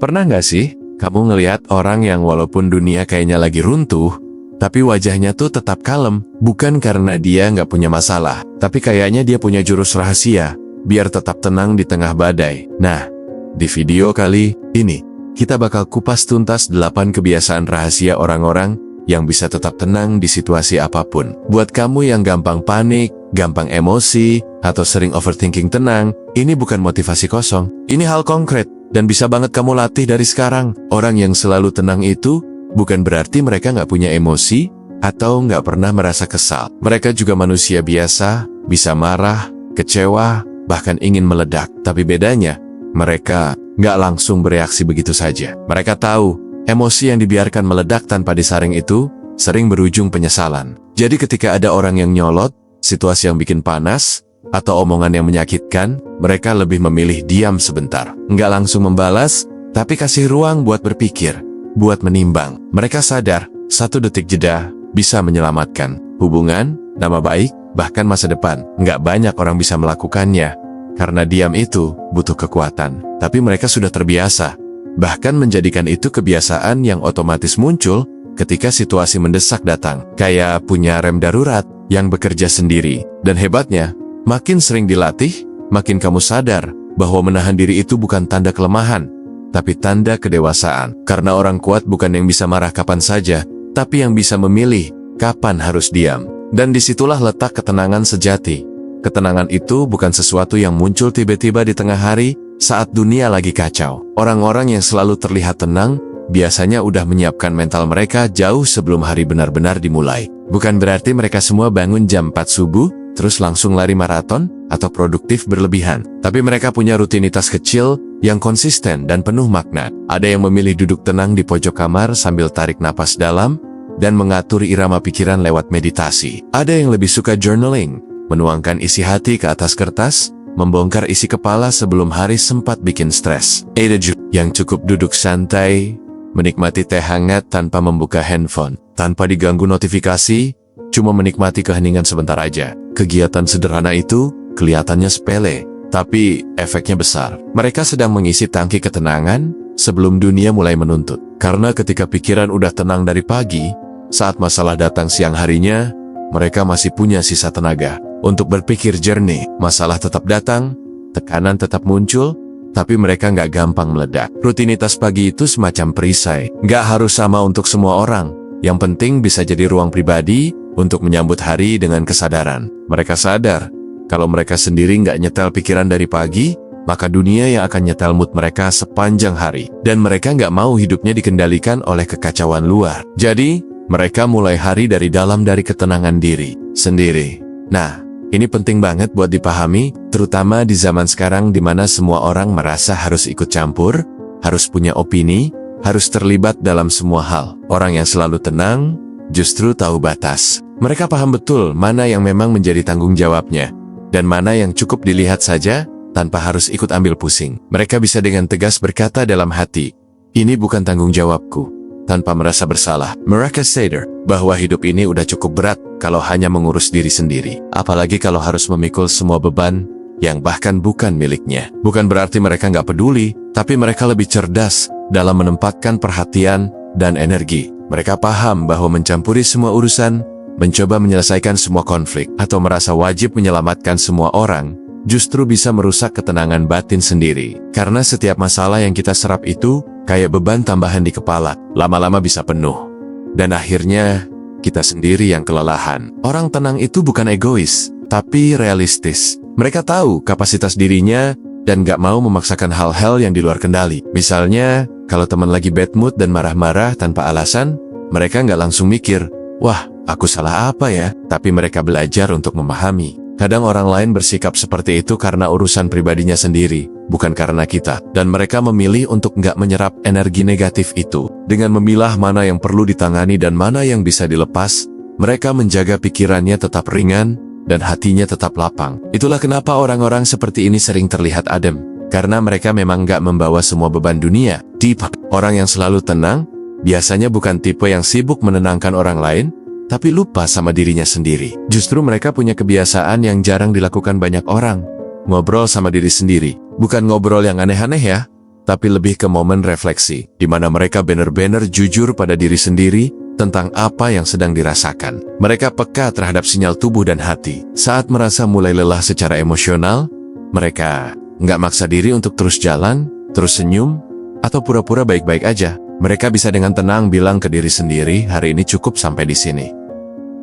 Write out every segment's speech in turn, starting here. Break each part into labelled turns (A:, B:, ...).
A: Pernah nggak sih, kamu ngelihat orang yang walaupun dunia kayaknya lagi runtuh, tapi wajahnya tuh tetap kalem, bukan karena dia nggak punya masalah, tapi kayaknya dia punya jurus rahasia, biar tetap tenang di tengah badai. Nah, di video kali ini, kita bakal kupas tuntas 8 kebiasaan rahasia orang-orang yang bisa tetap tenang di situasi apapun. Buat kamu yang gampang panik, gampang emosi, atau sering overthinking, tenang, ini bukan motivasi kosong. Ini hal konkret, dan bisa banget kamu latih dari sekarang. Orang yang selalu tenang itu bukan berarti mereka nggak punya emosi atau nggak pernah merasa kesal. Mereka juga manusia biasa, bisa marah, kecewa, bahkan ingin meledak. Tapi bedanya, mereka nggak langsung bereaksi begitu saja. Mereka tahu, emosi yang dibiarkan meledak tanpa disaring itu sering berujung penyesalan. Jadi ketika ada orang yang nyolot, situasi yang bikin panas, atau omongan yang menyakitkan, mereka lebih memilih diam sebentar. Nggak langsung membalas, tapi kasih ruang buat berpikir, buat menimbang. Mereka sadar, 1 detik jeda bisa menyelamatkan hubungan, nama baik, bahkan masa depan. Nggak banyak orang bisa melakukannya, karena diam itu butuh kekuatan. Tapi mereka sudah terbiasa, bahkan menjadikan itu kebiasaan yang otomatis muncul ketika situasi mendesak datang. Kayak punya rem darurat yang bekerja sendiri. Dan hebatnya, makin sering dilatih, makin kamu sadar bahwa menahan diri itu bukan tanda kelemahan, tapi tanda kedewasaan. Karena orang kuat bukan yang bisa marah kapan saja, tapi yang bisa memilih kapan harus diam. Dan disitulah letak ketenangan sejati. Ketenangan itu bukan sesuatu yang muncul tiba-tiba di tengah hari saat dunia lagi kacau. Orang-orang yang selalu terlihat tenang biasanya udah menyiapkan mental mereka jauh sebelum hari benar-benar dimulai. Bukan berarti mereka semua bangun jam 4 subuh, terus langsung lari maraton, atau produktif berlebihan. Tapi mereka punya rutinitas kecil yang konsisten dan penuh makna. Ada yang memilih duduk tenang di pojok kamar sambil tarik napas dalam, dan mengatur irama pikiran lewat meditasi. Ada yang lebih suka journaling, menuangkan isi hati ke atas kertas, membongkar isi kepala sebelum hari sempat bikin stres. Ada juga yang cukup duduk santai, menikmati teh hangat tanpa membuka handphone, tanpa diganggu notifikasi, cuma menikmati keheningan sebentar aja. Kegiatan sederhana itu kelihatannya sepele, tapi efeknya besar. Mereka sedang mengisi tangki ketenangan sebelum dunia mulai menuntut. Karena ketika pikiran udah tenang dari pagi, saat masalah datang siang harinya, mereka masih punya sisa tenaga untuk berpikir jernih. Masalah tetap datang, tekanan tetap muncul, tapi mereka nggak gampang meledak. Rutinitas pagi itu semacam perisai. Nggak harus sama untuk semua orang. Yang penting bisa jadi ruang pribadi untuk menyambut hari dengan kesadaran. Mereka sadar, kalau mereka sendiri nggak nyetel pikiran dari pagi, maka dunia yang akan nyetel mood mereka sepanjang hari. Dan mereka nggak mau hidupnya dikendalikan oleh kekacauan luar. Jadi, mereka mulai hari dari dalam, dari ketenangan diri sendiri. Nah, ini penting banget buat dipahami, terutama di zaman sekarang di mana semua orang merasa harus ikut campur, harus punya opini, harus terlibat dalam semua hal. Orang yang selalu tenang justru tahu batas. Mereka paham betul mana yang memang menjadi tanggung jawabnya, dan mana yang cukup dilihat saja tanpa harus ikut ambil pusing. Mereka bisa dengan tegas berkata dalam hati, "Ini bukan tanggung jawabku," tanpa merasa bersalah. Mereka sadar bahwa hidup ini udah cukup berat kalau hanya mengurus diri sendiri. Apalagi kalau harus memikul semua beban yang bahkan bukan miliknya. Bukan berarti mereka nggak peduli, tapi mereka lebih cerdas dalam menempatkan perhatian dan energi. Mereka paham bahwa mencampuri semua urusan, mencoba menyelesaikan semua konflik, atau merasa wajib menyelamatkan semua orang, justru bisa merusak ketenangan batin sendiri. Karena setiap masalah yang kita serap itu kayak beban tambahan di kepala, lama-lama bisa penuh. Dan akhirnya, kita sendiri yang kelelahan. Orang tenang itu bukan egois, tapi realistis. Mereka tahu kapasitas dirinya, dan gak mau memaksakan hal-hal yang di luar kendali. Misalnya, kalau teman lagi bad mood dan marah-marah tanpa alasan, mereka nggak langsung mikir, "Wah, aku salah apa ya?" Tapi mereka belajar untuk memahami. Kadang orang lain bersikap seperti itu karena urusan pribadinya sendiri, bukan karena kita. Dan mereka memilih untuk nggak menyerap energi negatif itu. Dengan memilah mana yang perlu ditangani dan mana yang bisa dilepas, mereka menjaga pikirannya tetap ringan, dan hatinya tetap lapang. Itulah kenapa orang-orang seperti ini sering terlihat adem. Karena mereka memang nggak membawa semua beban dunia. Tipe orang yang selalu tenang, biasanya bukan tipe yang sibuk menenangkan orang lain, tapi lupa sama dirinya sendiri. Justru mereka punya kebiasaan yang jarang dilakukan banyak orang. Ngobrol sama diri sendiri. Bukan ngobrol yang aneh-aneh ya, tapi lebih ke momen refleksi, di mana mereka benar-benar jujur pada diri sendiri tentang apa yang sedang dirasakan. Mereka peka terhadap sinyal tubuh dan hati. Saat merasa mulai lelah secara emosional, mereka nggak maksa diri untuk terus jalan, terus senyum, atau pura-pura baik-baik aja. Mereka bisa dengan tenang bilang ke diri sendiri, hari ini cukup sampai di sini.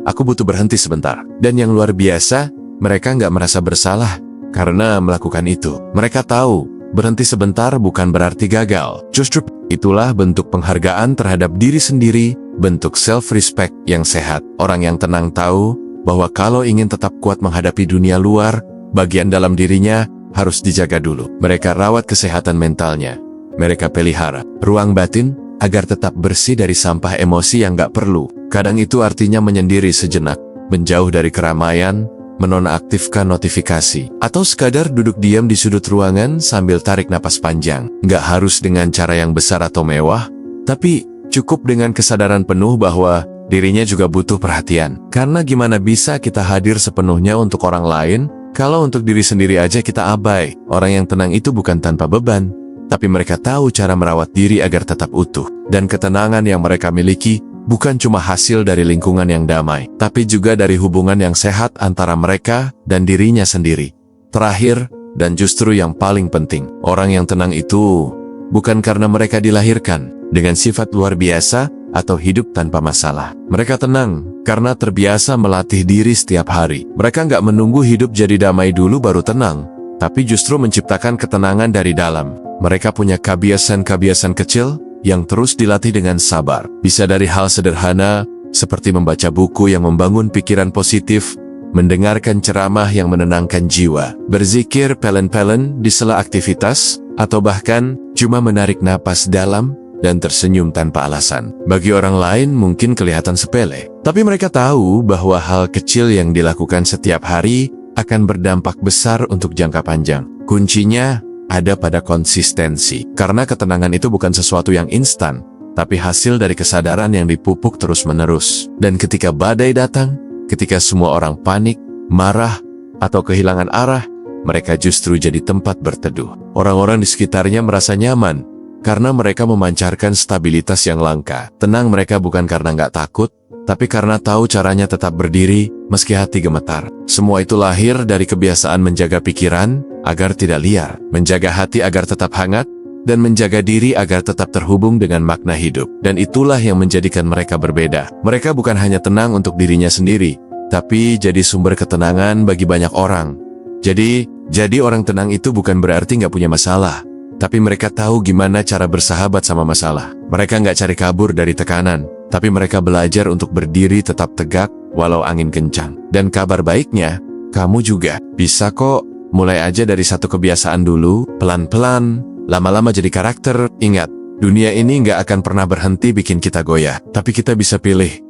A: Aku butuh berhenti sebentar. Dan yang luar biasa, mereka nggak merasa bersalah karena melakukan itu. Mereka tahu, berhenti sebentar bukan berarti gagal. Justru itulah bentuk penghargaan terhadap diri sendiri, bentuk self-respect yang sehat. Orang yang tenang tahu bahwa kalau ingin tetap kuat menghadapi dunia luar, bagian dalam dirinya harus dijaga dulu. Mereka rawat kesehatan mentalnya. Mereka pelihara ruang batin agar tetap bersih dari sampah emosi yang gak perlu. Kadang itu artinya menyendiri sejenak, menjauh dari keramaian, menonaktifkan notifikasi, atau sekadar duduk diam di sudut ruangan sambil tarik napas panjang. Nggak harus dengan cara yang besar atau mewah, tapi cukup dengan kesadaran penuh bahwa dirinya juga butuh perhatian. Karena gimana bisa kita hadir sepenuhnya untuk orang lain, kalau untuk diri sendiri aja kita abai. Orang yang tenang itu bukan tanpa beban, tapi mereka tahu cara merawat diri agar tetap utuh. Dan ketenangan yang mereka miliki bukan cuma hasil dari lingkungan yang damai, tapi juga dari hubungan yang sehat antara mereka dan dirinya sendiri. Terakhir, dan justru yang paling penting, orang yang tenang itu bukan karena mereka dilahirkan dengan sifat luar biasa atau hidup tanpa masalah. Mereka tenang karena terbiasa melatih diri setiap hari. Mereka nggak menunggu hidup jadi damai dulu baru tenang, tapi justru menciptakan ketenangan dari dalam. Mereka punya kebiasaan-kebiasaan kecil yang terus dilatih dengan sabar. Bisa dari hal sederhana, seperti membaca buku yang membangun pikiran positif, mendengarkan ceramah yang menenangkan jiwa, berzikir pelen-pelen di sela aktivitas, atau bahkan cuma menarik napas dalam dan tersenyum tanpa alasan. Bagi orang lain mungkin kelihatan sepele, tapi mereka tahu bahwa hal kecil yang dilakukan setiap hari akan berdampak besar untuk jangka panjang. Kuncinya ada pada konsistensi, karena ketenangan itu bukan sesuatu yang instan, tapi hasil dari kesadaran yang dipupuk terus-menerus. Dan ketika badai datang, ketika semua orang panik, marah, atau kehilangan arah, mereka justru jadi tempat berteduh. Orang-orang di sekitarnya merasa nyaman, karena mereka memancarkan stabilitas yang langka. Tenang mereka bukan karena nggak takut, tapi karena tahu caranya tetap berdiri, meski hati gemetar. Semua itu lahir dari kebiasaan menjaga pikiran agar tidak liar, menjaga hati agar tetap hangat, dan menjaga diri agar tetap terhubung dengan makna hidup. Dan itulah yang menjadikan mereka berbeda. Mereka bukan hanya tenang untuk dirinya sendiri, tapi jadi sumber ketenangan bagi banyak orang. Jadi orang tenang itu bukan berarti nggak punya masalah, tapi mereka tahu gimana cara bersahabat sama masalah. Mereka nggak cari kabur dari tekanan, tapi mereka belajar untuk berdiri tetap tegak walau angin kencang. Dan kabar baiknya, kamu juga bisa kok. Mulai aja dari satu kebiasaan dulu, pelan-pelan, lama-lama jadi karakter. Ingat, dunia ini nggak akan pernah berhenti bikin kita goyah, tapi kita bisa pilih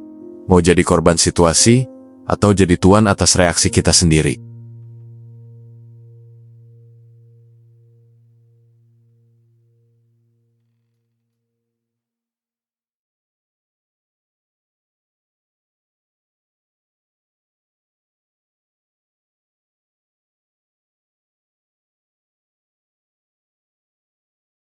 A: mau jadi korban situasi atau jadi tuan atas reaksi kita sendiri.